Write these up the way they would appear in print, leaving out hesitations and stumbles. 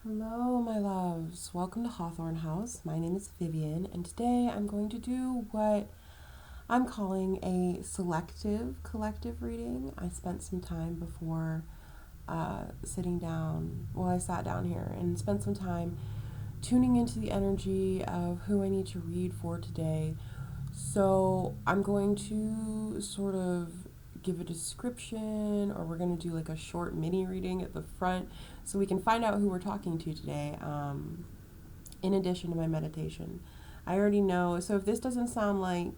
Hello, my loves. Welcome to Hawthorne House. My name is Vivian, and today I'm going to do what I'm calling a selective collective reading. I spent some time before sitting down. Well, I sat down here and spent some time tuning into the energy of who I need to read for today. So I'm going to sort of give a description, or we're going to do like a short mini reading at the front so we can find out who we're talking to today, in addition to my meditation. I already know, so if this doesn't sound like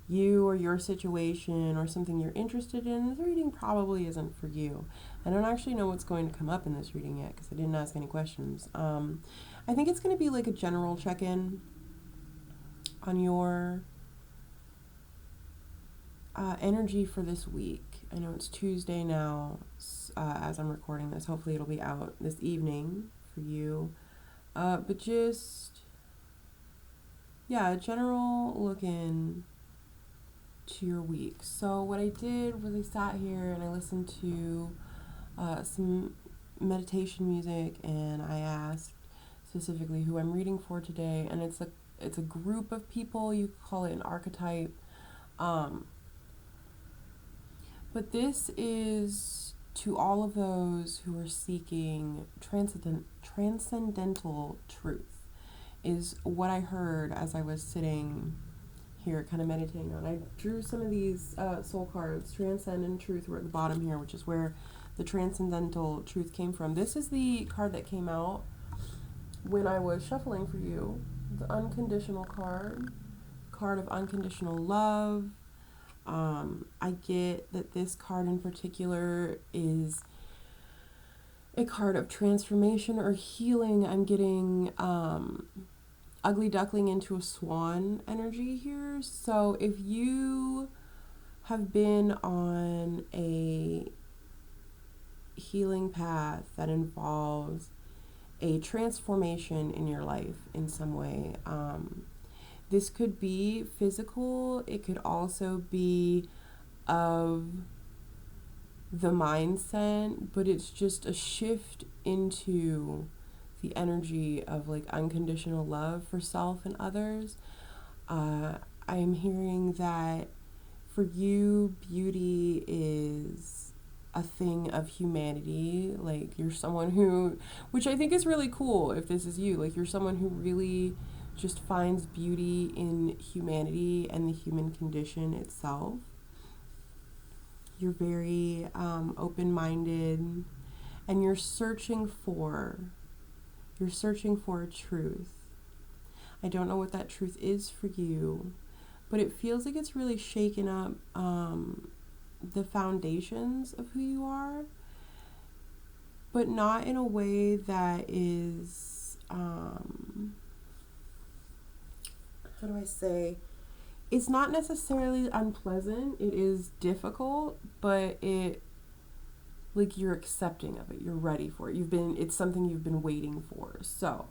you or your situation or something you're interested in, this reading probably isn't for you. I don't actually know what's going to come up in this reading yet because I didn't ask any questions. I think it's going to be like a general check-in on your energy for this week. I know it's Tuesday now as I'm recording this. Hopefully it'll be out this evening for you. But just, yeah, a general look in to your week. So what I did was I sat here and I listened to some meditation music, and I asked specifically who I'm reading for today, and it's a group of people. You could call it an archetype. But this is to all of those who are seeking transcendental truth, is what I heard as I was sitting here kind of meditating on. I drew some of these soul cards. Transcendent Truth were at the bottom here, which is where the Transcendental Truth came from. This is the card that came out when I was shuffling for you. The unconditional card of unconditional love. I get that this card in particular is a card of transformation or healing. I'm getting ugly duckling into a swan energy here. So if you have been on a healing path that involves a transformation in your life in some way, this could be physical. It could also be of the mindset, but it's just a shift into the energy of like unconditional love for self and others. I'm hearing that for you, beauty is a thing of humanity. Like you're someone who, which I think is really cool if this is you, like you're someone who really just finds beauty in humanity and the human condition itself. You're very open-minded, and you're searching for a truth. I don't know what that truth is for you, but it feels like it's really shaken up the foundations of who you are, but not in a way that is how do I say, it's not necessarily unpleasant. It is difficult, but it, like, you're accepting of it. You're ready for it. It's something you've been waiting for. So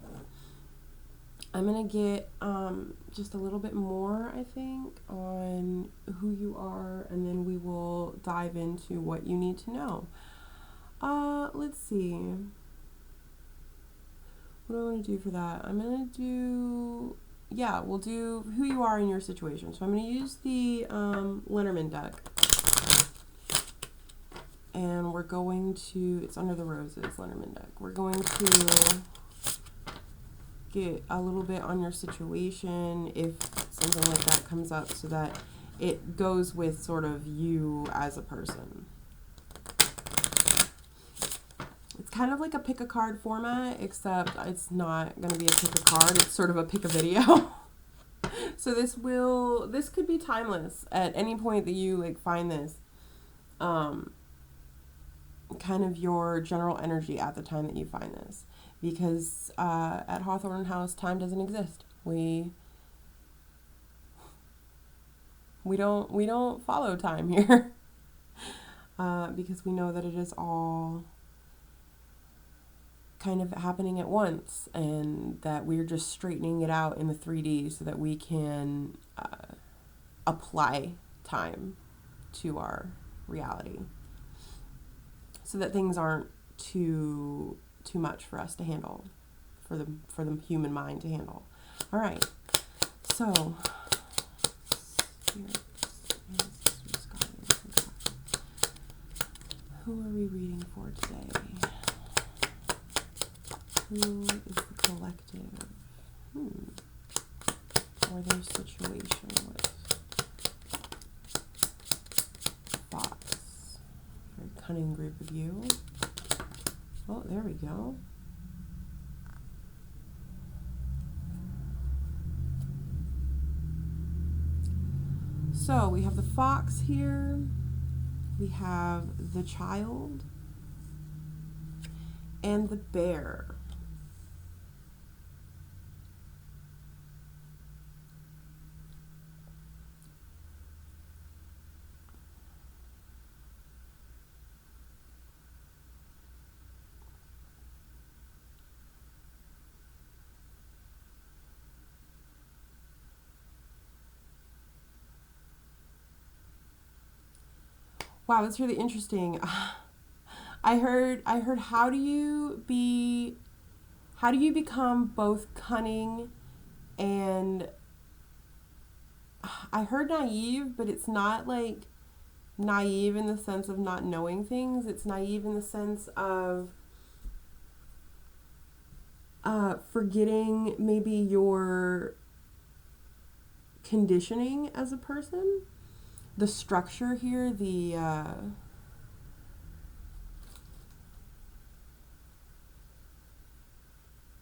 I'm going to get just a little bit more, I think, on who you are, and then we will dive into what you need to know. Let's see. What do I want to do for that? I'm going to do... Yeah, we'll do who you are in your situation. So I'm going to use the Lenormand deck. And we're going to, it's Under the Roses, Lenormand deck. We're going to get a little bit on your situation if something like that comes up, so that it goes with sort of you as a person. It's kind of like a pick a card format, except it's not going to be a pick a card. It's sort of a pick a video. So this could be timeless at any point that you like find this, kind of your general energy at the time that you find this, because at Hawthorne House, time doesn't exist. We don't follow time here, because we know that it is all kind of happening at once, and that we're just straightening it out in the 3D so that we can apply time to our reality, so that things aren't too too much for us to handle, for the human mind to handle. All right, so who are we reading for today? Who is the collective? Or their situation with fox? Very cunning group of you. Oh, there we go. So we have the fox here. We have the child and the bear. Wow, that's really interesting. I heard how do you become both cunning and, I heard naive, but it's not like naive in the sense of not knowing things. It's naive in the sense of forgetting maybe your conditioning as a person. The structure here, the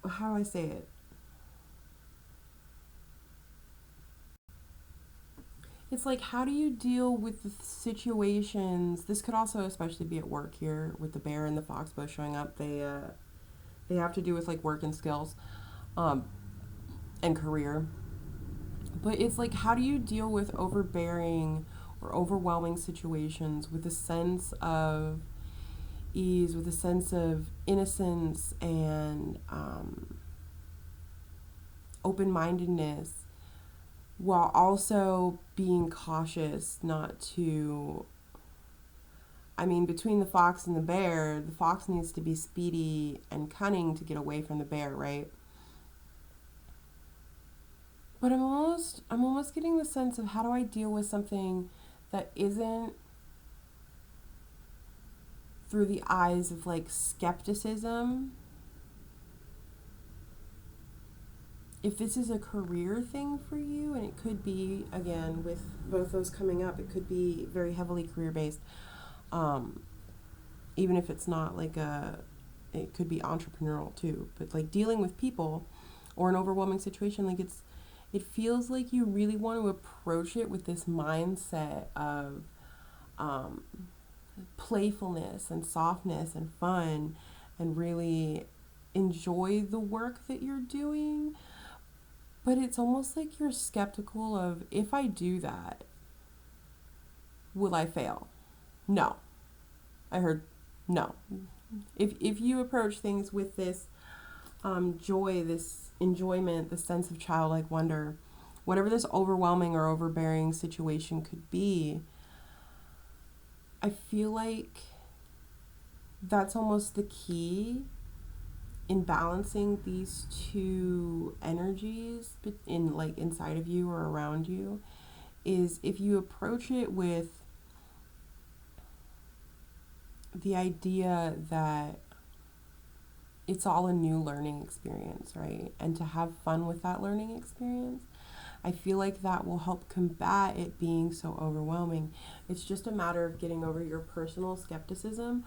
how do I say it? It's like, how do you deal with the situations? This could also especially be at work here with the bear and the fox both showing up. They have to do with like work and skills, and career. But it's like, how do you deal with overbearing or overwhelming situations with a sense of ease, with a sense of innocence and open-mindedness, while also being cautious not to, I mean, between the fox and the bear, the fox needs to be speedy and cunning to get away from the bear, right? But I'm almost getting the sense of, how do I deal with something that isn't through the eyes of like skepticism? If this is a career thing for you, and it could be, again, with both those coming up, it could be very heavily career-based. Even if it's not like it could be entrepreneurial too. But like dealing with people or an overwhelming situation, like it feels like you really want to approach it with this mindset of playfulness and softness and fun, and really enjoy the work that you're doing. But it's almost like you're skeptical of, if I do that, will I fail? No. I heard no. If you approach things with this joy, this enjoyment, the sense of childlike wonder, whatever this overwhelming or overbearing situation could be, I feel like that's almost the key in balancing these two energies in like inside of you or around you, is if you approach it with the idea that it's all a new learning experience, right? And to have fun with that learning experience, I feel like that will help combat it being so overwhelming. It's just a matter of getting over your personal skepticism,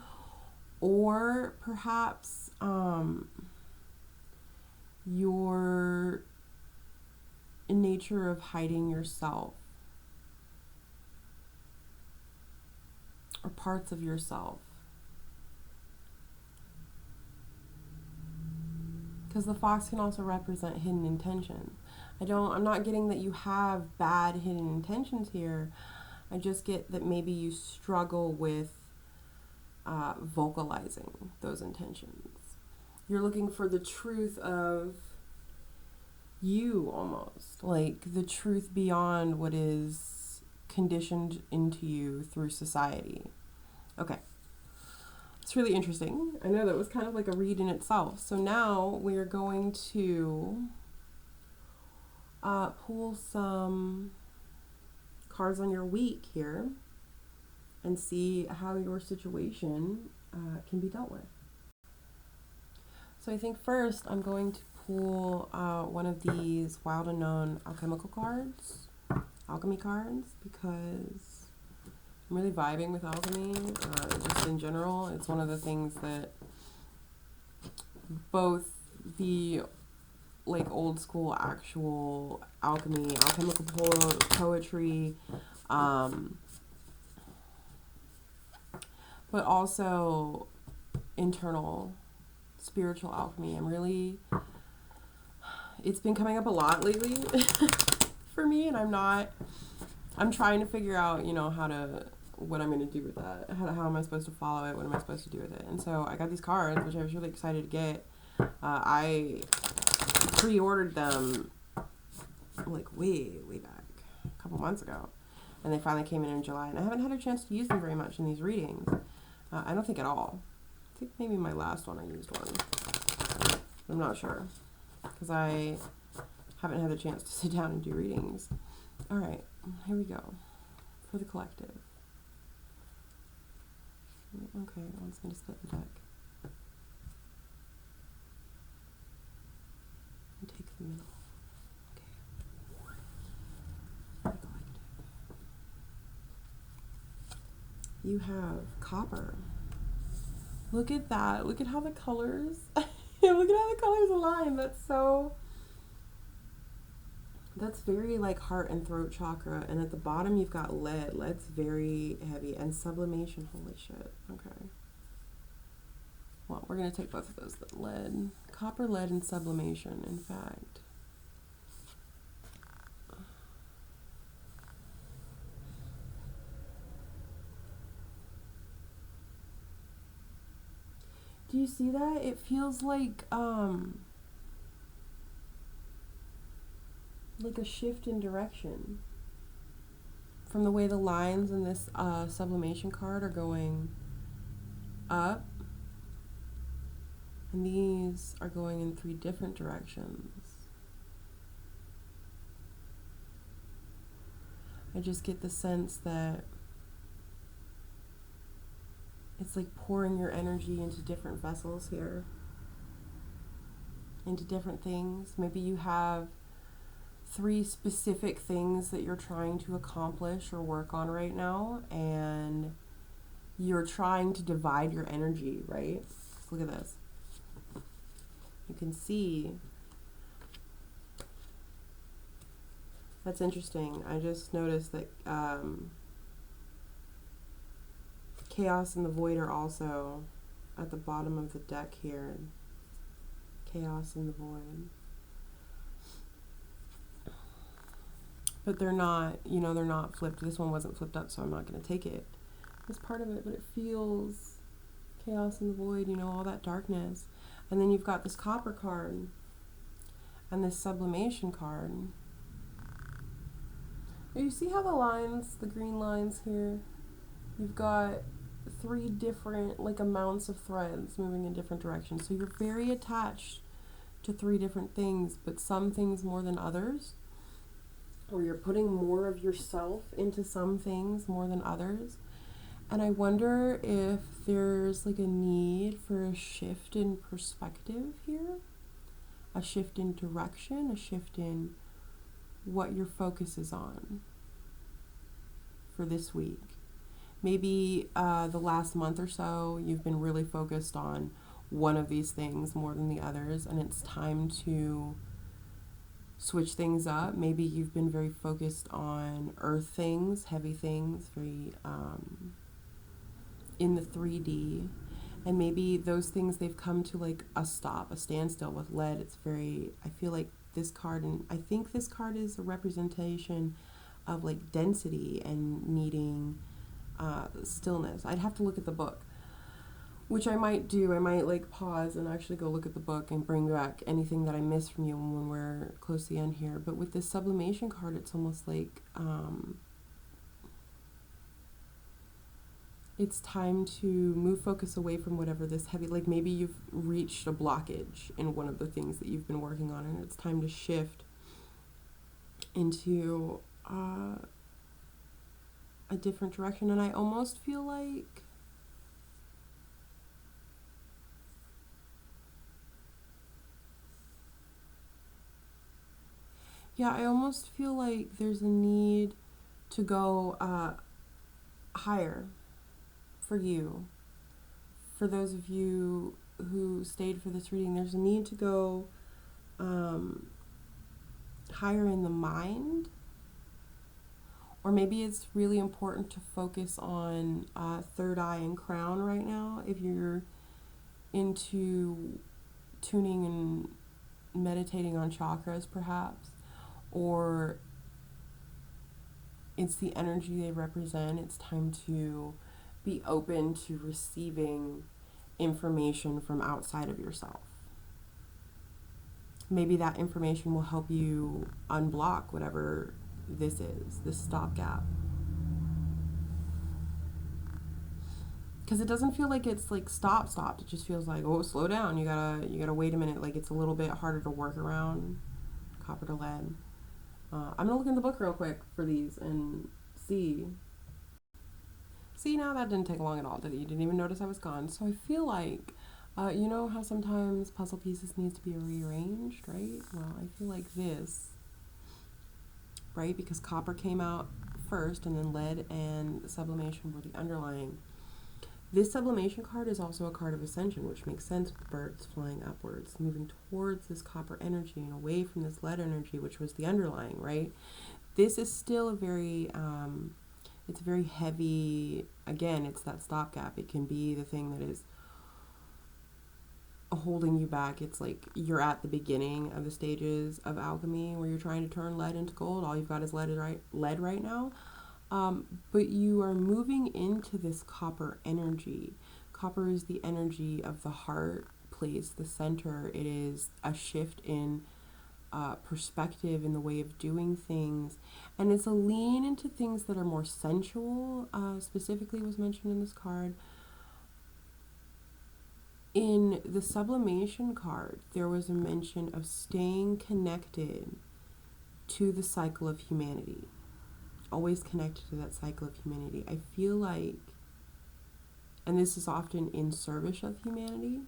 or perhaps your nature of hiding yourself or parts of yourself. Because the fox can also represent hidden intention. I'm not getting that you have bad hidden intentions here. I just get that maybe you struggle with vocalizing those intentions. You're looking for the truth of you, almost like the truth beyond what is conditioned into you through society. Okay, let's it's really interesting. I know that was kind of like a read in itself. So now we're going to pull some cards on your week here and see how your situation can be dealt with. So I think first I'm going to pull one of these Wild Unknown alchemy cards, because I'm really vibing with alchemy, just in general. It's one of the things that both the like old school actual alchemy, alchemical poetry, but also internal spiritual alchemy. It's been coming up a lot lately for me, and I'm trying to figure out, what I'm going to do with that. How am I supposed to follow it? What am I supposed to do with it? And so I got these cards, which I was really excited to get. I pre-ordered them like way back, a couple months ago, and they finally came in July, and I haven't had a chance to use them very much in these readings. I don't think at all. I think maybe my last one I used one. I'm not sure, because I haven't had the chance to sit down and do readings. All right, here we go for the collective. Okay, it wants me to split the deck. And take the middle. Okay. For the collective. You have copper. Look at that. Look at how the colors, look at how the colors align. That's very like heart and throat chakra. And at the bottom you've got lead. Lead's very heavy. And sublimation. Holy shit. Okay. Well, we're going to take both of those. Lead. Copper, lead, and sublimation, in fact. Do you see that? It feels like a shift in direction from the way the lines in this sublimation card are going up, and these are going in 3 different directions. I just get the sense that it's like pouring your energy into different vessels here, into different things. Maybe you have 3 specific things that you're trying to accomplish or work on right now, and you're trying to divide your energy, right? Look at this. You can see. That's interesting. I just noticed that chaos and the void are also at the bottom of the deck here. Chaos and the void. But they're not, they're not flipped. This one wasn't flipped up, so I'm not going to take it as part of it, but it feels chaos and the void, all that darkness. And then you've got this copper card and this sublimation card. You see how the green lines here, you've got 3 different amounts of threads moving in different directions. So you're very attached to 3 different things, but some things more than others. Or you're putting more of yourself into some things more than others. And I wonder if there's a need for a shift in perspective here, a shift in direction, a shift in what your focus is on for this week. Maybe the last month or so you've been really focused on one of these things more than the others, and it's time to switch things up. Maybe you've been very focused on earth things, heavy things, very in the 3D, and maybe those things, they've come to a stop, a standstill. With lead, it's very, I feel like this card, and I think this card is a representation of density and needing stillness. I'd have to look at the book, which I might do. I might pause and actually go look at the book and bring back anything that I missed from you when we're close to the end here. But with this sublimation card, it's almost it's time to move focus away from whatever this heavy, like maybe you've reached a blockage in one of the things that you've been working on, and it's time to shift into a different direction. And I almost feel like I almost feel like there's a need to go higher for you. For those of you who stayed for this reading, there's a need to go higher in the mind. Or maybe it's really important to focus on third eye and crown right now if you're into tuning and meditating on chakras, perhaps. Or it's the energy they represent. It's time to be open to receiving information from outside of yourself. Maybe that information will help you unblock whatever this is, this stopgap. Because it doesn't feel like it's like stopped. It just feels like, oh, slow down. You gotta wait a minute. Like it's a little bit harder to work around. Copper to lead. I'm gonna look in the book real quick for these and see. See, now that didn't take long at all, did it? You didn't even notice I was gone. So I feel like, you know how sometimes puzzle pieces need to be rearranged, right? Well, I feel like this, right? Because copper came out first, and then lead and sublimation were the underlying. This sublimation card is also a card of ascension, which makes sense with birds flying upwards, moving towards this copper energy and away from this lead energy, which was the underlying, right? This is still a very, it's very heavy. Again, it's that stopgap. It can be the thing that is holding you back. It's like you're at the beginning of the stages of alchemy where you're trying to turn lead into gold. All you've got is lead right now. But you are moving into this copper energy. Copper is the energy of the heart place, the center. It is a shift in perspective in the way of doing things. And it's a lean into things that are more sensual, specifically was mentioned in this card. In the sublimation card, there was a mention of staying connected to the cycle of humanity. Always connected to that cycle of humanity. I feel like, and this is often in service of humanity,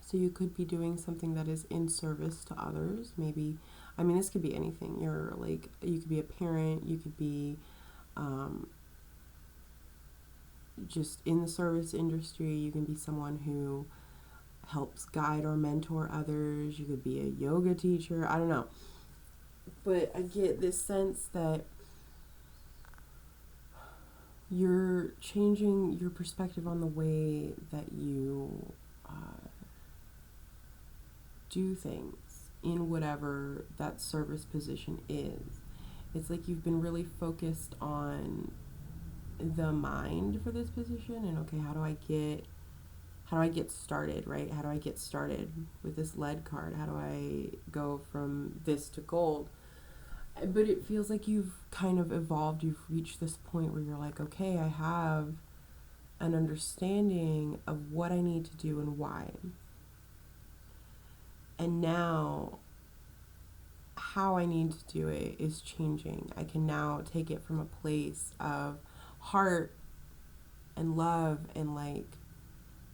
so you could be doing something that is in service to others. Maybe, I mean, this could be anything. You're like, you could be a parent, you could be just in the service industry, you can be someone who helps guide or mentor others, you could be a yoga teacher, I don't know. But I get this sense that you're changing your perspective on the way that you do things in whatever that service position is. It's like you've been really focused on the mind for this position, and okay, how do I get started, right? How do I get started with this lead card? How do I go from this to gold? But it feels like you've kind of evolved. You've reached this point where you're like, okay, I have an understanding of what I need to do and why. And now how I need to do it is changing. I can now take it from a place of heart and love and like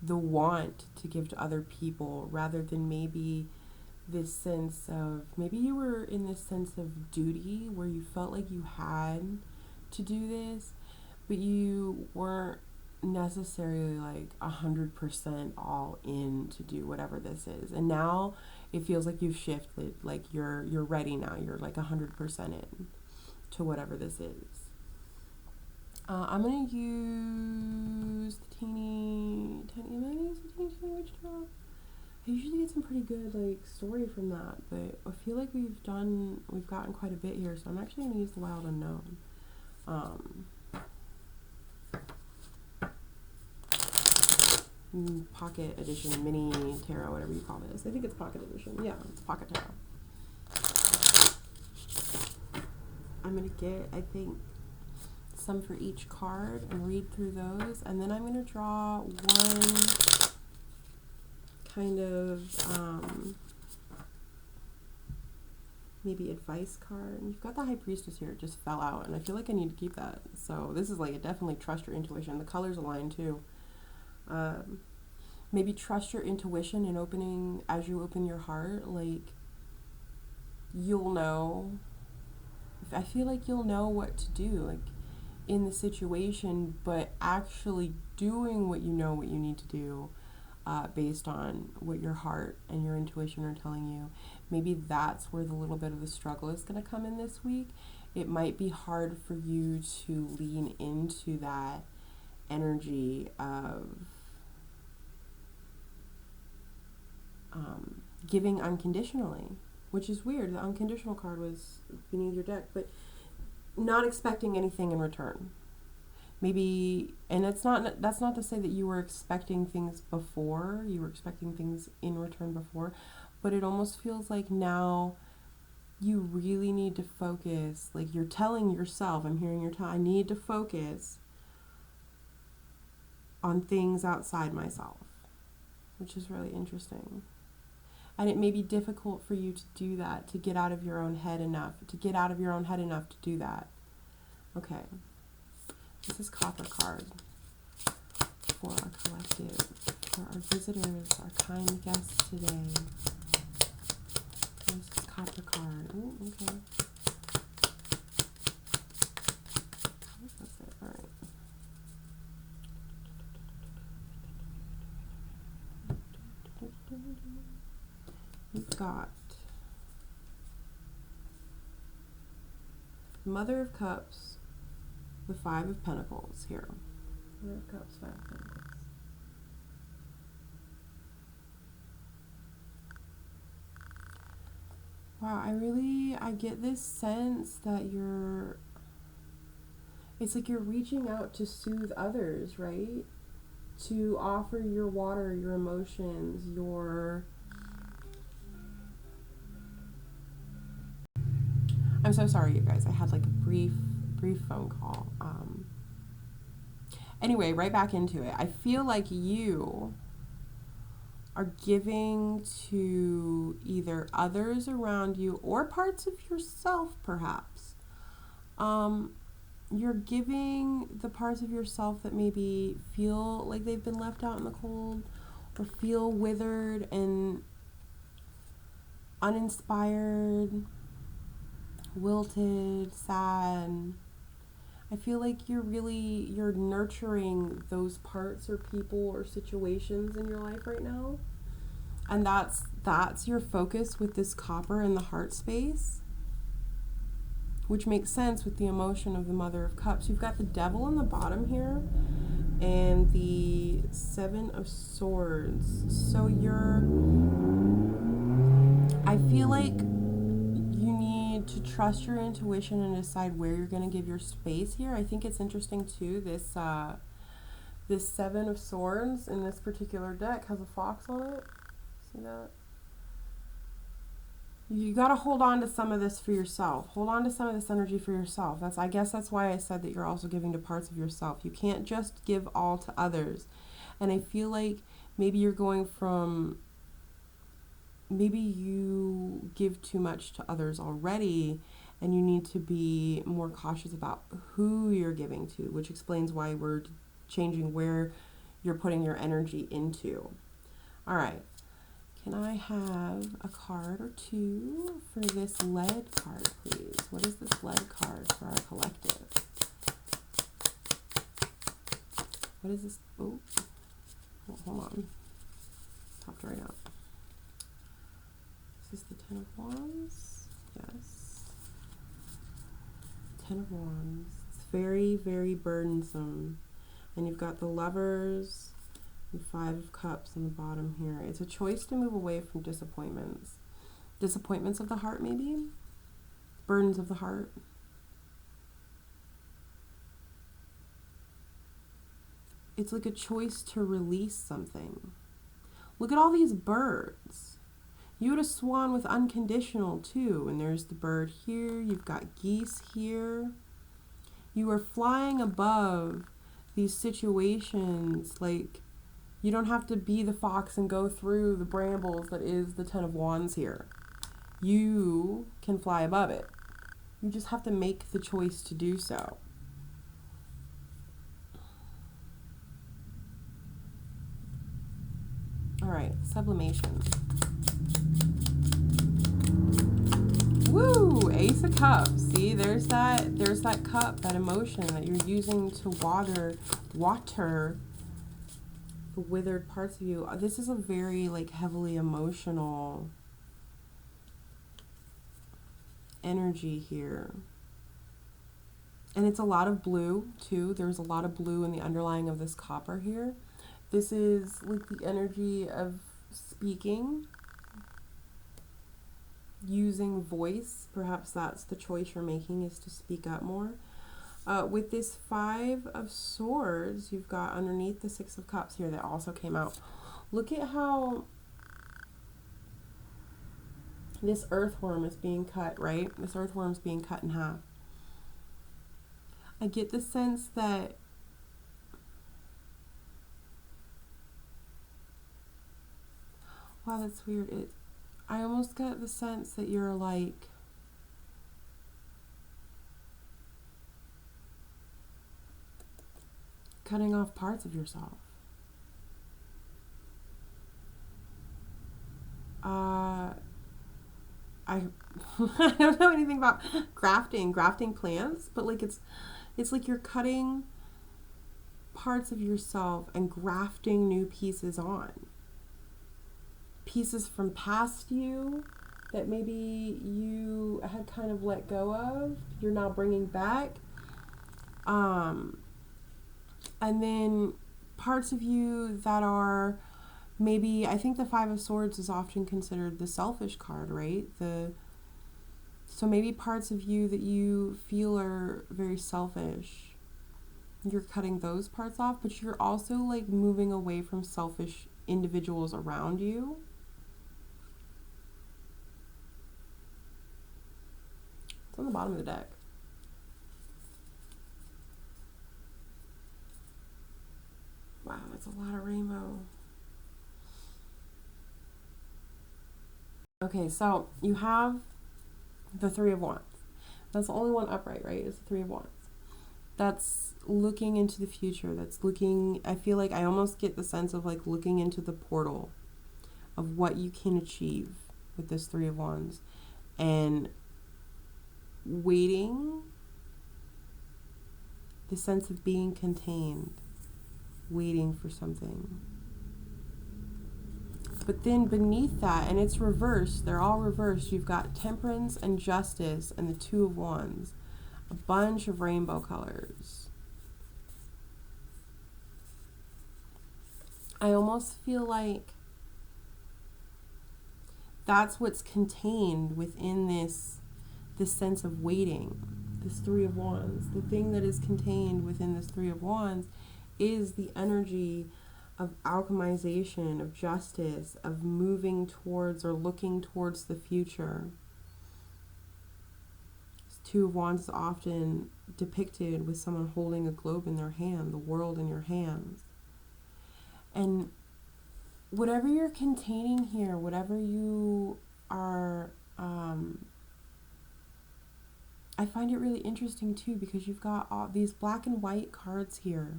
the want to give to other people, rather than maybe this sense of, maybe you were in this sense of duty where you felt like you had to do this, but you weren't necessarily like 100% all in to do whatever this is. And now it feels like you've shifted, like you're ready now. You're like 100% in to whatever this is. I'm gonna use the teeny witch tarot. I usually get some pretty good like story from that, but I feel like we've gotten quite a bit here, so I'm actually gonna use the Wild Unknown. Pocket edition, mini tarot, whatever you call this. I think it's pocket edition. Yeah, it's pocket tarot. I'm gonna get, I think, some for each card and read through those, and then I'm going to draw one kind of maybe advice card. And you've got the High Priestess here. It just fell out, and I feel like I need to keep that. So this is like a definitely trust your intuition. The colors align too. Maybe trust your intuition and opening, as you open your heart, like you'll know. I feel like you'll know what to do, like in the situation, but actually doing what you know what you need to do based on what your heart and your intuition are telling you. Maybe that's where the little bit of the struggle is going to come in this week. It might be hard for you to lean into that energy of giving unconditionally, which is weird. The unconditional card was beneath your deck, but not expecting anything in return. Maybe, and that's not to say that you were expecting things before, you were expecting things in return before, but it almost feels like now you really need to focus, like you're telling yourself, I'm hearing your I need to focus on things outside myself, which is really interesting. And it may be difficult for you to do that, to get out of your own head enough, to do that. Okay. This is Copper card for our collective, for our visitors, our kind guests today. This is Copper card. Ooh, okay. That's it. All right. We've got Mother of Cups, the Five of Pentacles here. Mother of Cups, Five of Pentacles. Wow, I get this sense that it's like you're reaching out to soothe others, right? To offer your water, your emotions, I'm so sorry, you guys. I had like a brief phone call. Anyway, right back into it. I feel like you are giving to either others around you or parts of yourself, perhaps. You're giving the parts of yourself that maybe feel like they've been left out in the cold or feel withered and uninspired, wilted, sad. I feel like you're nurturing those parts or people or situations in your life right now. And that's your focus with this copper in the heart space, which makes sense with the emotion of the Mother of Cups. You've got the Devil on the bottom here and the Seven of Swords. So I feel like you need to trust your intuition and decide where you're going to give your space here. I think it's interesting too, this Seven of Swords in this particular deck has a fox on it. See that? You got to hold on to some of this for yourself. Hold on to some of this energy for yourself. I guess that's why I said that you're also giving to parts of yourself. You can't just give all to others. And I feel like maybe you're going from, maybe you give too much to others already and you need to be more cautious about who you're giving to, which explains why we're changing where you're putting your energy into. All right. Can I have a card or two for this lead card, please? What is this lead card for our collective? What is this? Oh, hold on. Popped right out. Is this the Ten of Wands? Yes. Ten of Wands. It's very, very burdensome. And you've got the Lovers and Five of Cups on the bottom here. It's a choice to move away from disappointments. Disappointments of the heart, maybe? Burdens of the heart. It's like a choice to release something. Look at all these birds. You had a swan with unconditional too, and there's the bird here. You've got geese here. You are flying above these situations. Like, you don't have to be the fox and go through the brambles that is the Ten of Wands here. You can fly above it. You just have to make the choice to do so. All right, sublimation. Woo! Ace of Cups. See, there's that cup, that emotion that you're using to water the withered parts of you. This is a very like heavily emotional energy here. And it's a lot of blue too. There's a lot of blue in the underlying of this copper here. This is like the energy of speaking, using voice. Perhaps that's the choice you're making, is to speak up more. With this Five of Swords, you've got underneath the Six of Cups here that also came out. Look at how this earthworm is being cut, right? This earthworm is being cut in half. I get the sense that wow, that's weird. I almost get the sense that you're like cutting off parts of yourself. I I don't know anything about grafting plants, but like it's like you're cutting parts of yourself and grafting new pieces on. Pieces from past you that maybe you had kind of let go of, you're now bringing back. And then parts of you that are maybe, I think the Five of Swords is often considered the selfish card, right? So maybe parts of you that you feel are very selfish, you're cutting those parts off, but you're also like moving away from selfish individuals around you. It's on the bottom of the deck. Wow, that's a lot of rainbow. Okay, so you have the Three of Wands. That's the only one upright, right? It's the Three of Wands. That's looking into the future. That's looking, I feel like I almost get the sense of like looking into the portal of what you can achieve with this Three of Wands. And waiting, the sense of being contained, waiting for something. But then beneath that, and it's reversed, they're all reversed, you've got Temperance and Justice and the Two of Wands. A bunch of rainbow colors. I almost feel like that's what's contained within this sense of waiting, this Three of Wands. The thing that is contained within this Three of Wands is the energy of alchemization, of justice, of moving towards or looking towards the future. Two of Wands is often depicted with someone holding a globe in their hand, the world in your hands. And whatever you're containing here, whatever you are, I find it really interesting too, because you've got all these black and white cards here.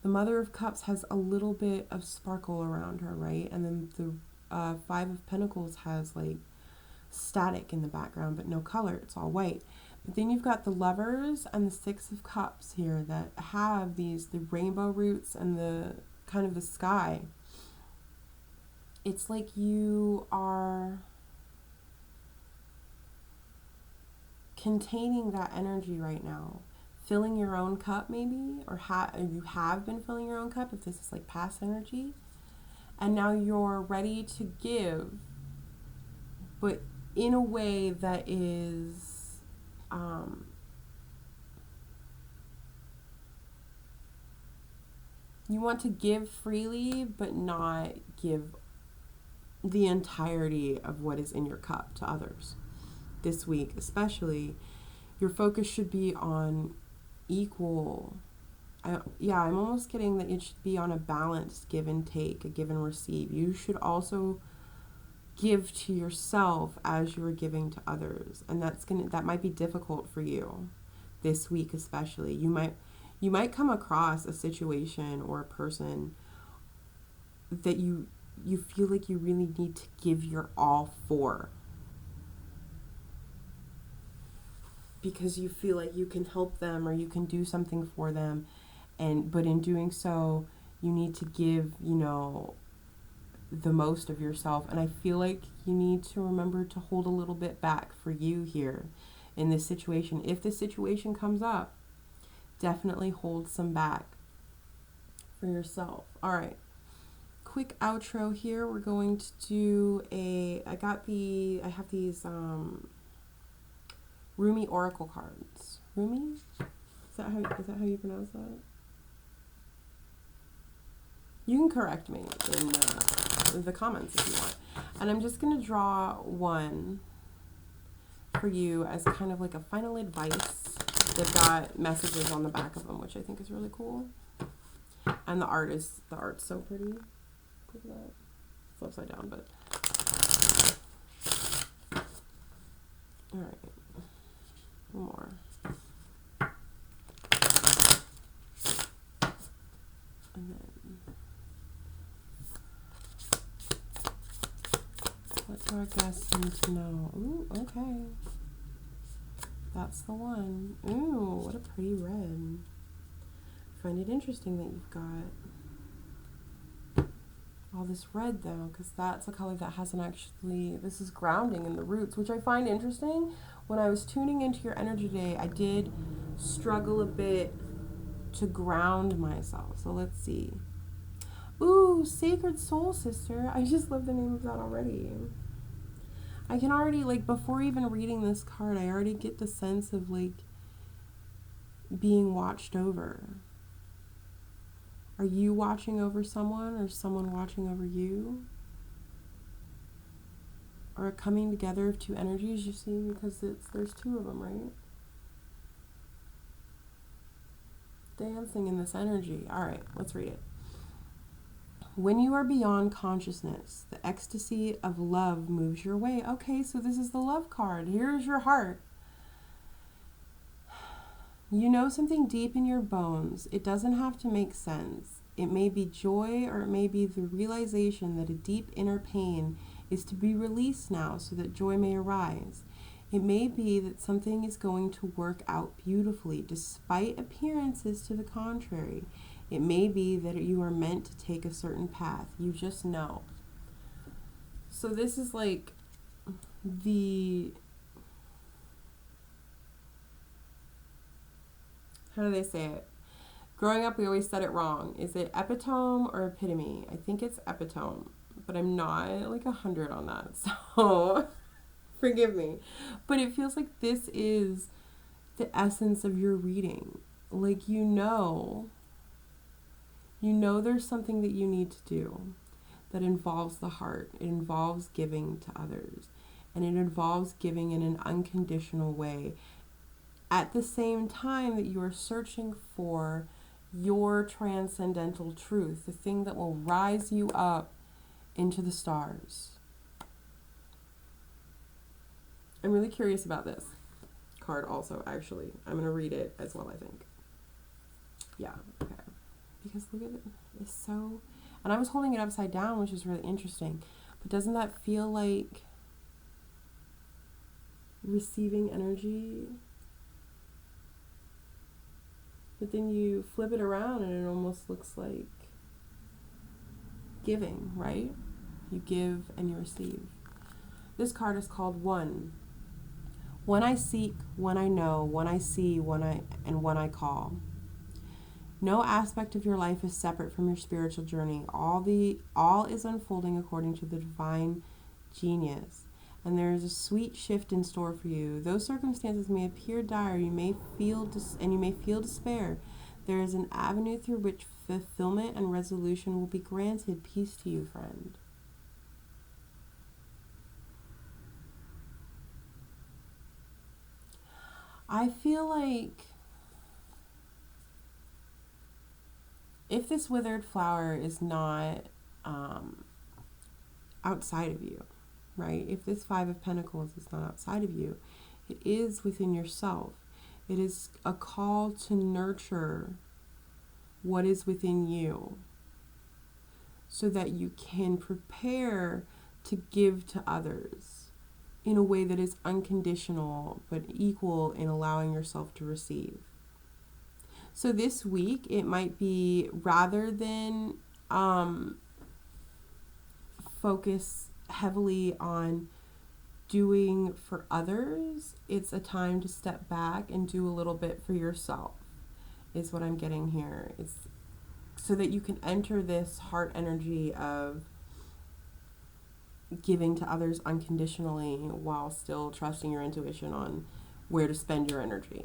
The Mother of Cups has a little bit of sparkle around her, right? And then the Five of Pentacles has like static in the background, but no color. It's all white. But then you've got the Lovers and the Six of Cups here that have the rainbow roots and the kind of the sky. It's like you are containing that energy right now, filling your own cup maybe, or you have been filling your own cup if this is like past energy, and now you're ready to give, but in a way that is you want to give freely but not give the entirety of what is in your cup to others. This week especially, your focus should be on equal. I'm almost getting that it should be on a balanced give and take, a give and receive. You should also give to yourself as you're giving to others, and that might be difficult for you this week, especially. You might come across a situation or a person that you feel like you really need to give your all for, because you feel like you can help them or you can do something for them, but in doing so you need to give, the most of yourself. And I feel like you need to remember to hold a little bit back for you here in this situation. If this situation comes up, definitely hold some back for yourself. All right, quick outro here. We're going to do I have these Rumi oracle cards. Rumi? Is that how you pronounce that? You can correct me in the comments if you want. And I'm just going to draw one for you as kind of like a final advice. They've got messages on the back of them, which I think is really cool. And the art's so pretty. Look at that. It's upside down, but... All right. One more. And then... what do our guests need to know? Ooh, okay. That's the one. Ooh, what a pretty red. I find it interesting that you've got all this red, though, because that's a color that hasn't actually... This is grounding in the roots, which I find interesting. When I was tuning into your energy today, I did struggle a bit to ground myself. So let's see. Ooh, Sacred Soul Sister. I just love the name of that already. I can already, before even reading this card, I already get the sense of, being watched over. Are you watching over someone, or someone watching over you? Or a coming together of two energies, you see, because there's two of them, right? Dancing in this energy. All right, let's read it. When you are beyond consciousness, the ecstasy of love moves your way. Okay, so this is the love card. Here's your heart. You know something deep in your bones. It doesn't have to make sense. It may be joy, or it may be the realization that a deep inner pain is to be released now so that joy may arise. It may be that something is going to work out beautifully despite appearances to the contrary. It may be that you are meant to take a certain path. You just know. So this is how do they say it? Growing up, we always said it wrong. Is it epitome or epitome? I think it's epitome, but I'm not 100 on that. So forgive me. But it feels like this is the essence of your reading. You know there's something that you need to do that involves the heart. It involves giving to others. And it involves giving in an unconditional way. At the same time that you are searching for your transcendental truth, the thing that will rise you up into the stars. I'm really curious about this card also, actually. I'm going to read it as well, I think. Yeah, okay. Because look at it. It's so... And I was holding it upside down, which is really interesting. But doesn't that feel like receiving energy? But then you flip it around and it almost looks like giving, right? You give and you receive. This card is called One. When I seek, when I know, when I see, when I call. No aspect of your life is separate from your spiritual journey. All is unfolding according to the divine genius. And there is a sweet shift in store for you. Those circumstances may appear dire, you may feel despair. There is an avenue through which fulfillment and resolution will be granted. Peace to you, friend. I feel like if this withered flower is not outside of you, right? If this Five of Pentacles is not outside of you, it is within yourself. It is a call to nurture what is within you so that you can prepare to give to others in a way that is unconditional but equal in allowing yourself to receive. So this week, it might be, rather than focus heavily on doing for others, it's a time to step back and do a little bit for yourself, is what I'm getting here. It's so that you can enter this heart energy of giving to others unconditionally while still trusting your intuition on where to spend your energy.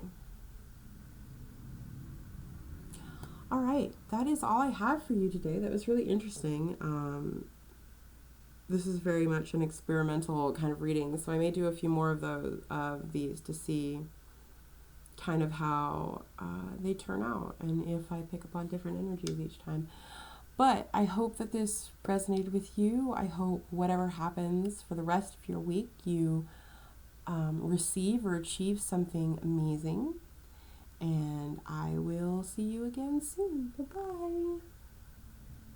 All right, that is all I have for you today. That was really interesting. This is very much an experimental kind of reading, so I may do a few more of these to see kind of how they turn out and if I pick up on different energies each time. But I hope that this resonated with you. I hope whatever happens for the rest of your week, you receive or achieve something amazing. And I will see you again soon. Bye-bye.